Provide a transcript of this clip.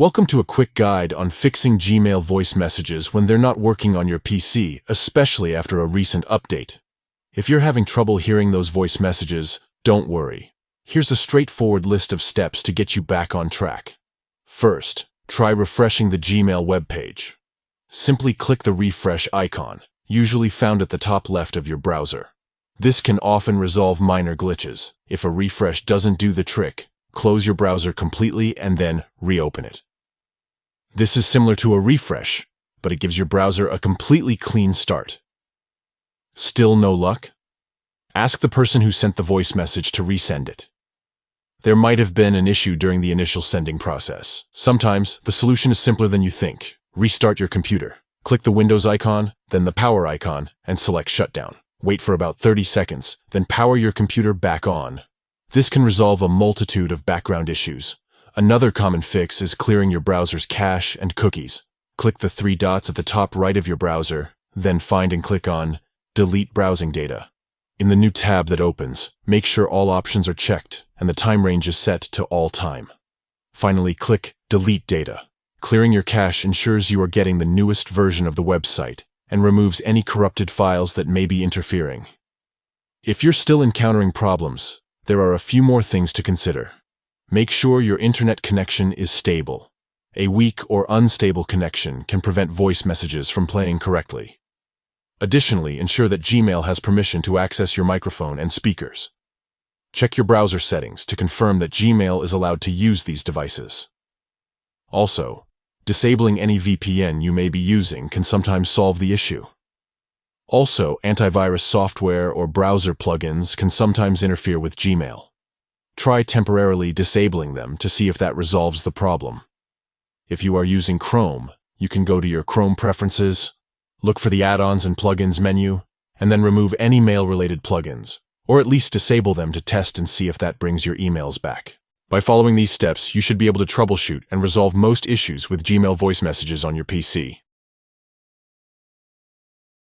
Welcome to a quick guide on fixing Gmail voice messages when they're not working on your PC, especially after a recent update. If you're having trouble hearing those voice messages, don't worry. Here's a straightforward list of steps to get you back on track. First, try refreshing the Gmail webpage. Simply click the refresh icon, usually found at the top left of your browser. This can often resolve minor glitches. If a refresh doesn't do the trick, close your browser completely and then reopen it. This is similar to a refresh, but it gives your browser a completely clean start. Still no luck? Ask the person who sent the voice message to resend it. There might have been an issue during the initial sending process. Sometimes, the solution is simpler than you think. Restart your computer. Click the Windows icon, then the power icon, and select Shutdown. Wait for about 30 seconds, then power your computer back on. This can resolve a multitude of background issues. Another common fix is clearing your browser's cache and cookies. Click the three dots at the top right of your browser, then find and click on Delete Browsing Data. In the new tab that opens, make sure all options are checked and the time range is set to all time. Finally, click Delete Data. Clearing your cache ensures you are getting the newest version of the website and removes any corrupted files that may be interfering. If you're still encountering problems, there are a few more things to consider. Make sure your internet connection is stable. A weak or unstable connection can prevent voice messages from playing correctly. Additionally, ensure that Gmail has permission to access your microphone and speakers. Check your browser settings to confirm that Gmail is allowed to use these devices. Also, disabling any VPN you may be using can sometimes solve the issue. Also, antivirus software or browser plugins can sometimes interfere with Gmail. Try temporarily disabling them to see if that resolves the problem. If you are using Chrome, you can go to your Chrome preferences, look for the add-ons and plugins menu, and then remove any mail-related plugins, or at least disable them to test and see if that brings your emails back. By following these steps, you should be able to troubleshoot and resolve most issues with Gmail voice messages on your PC.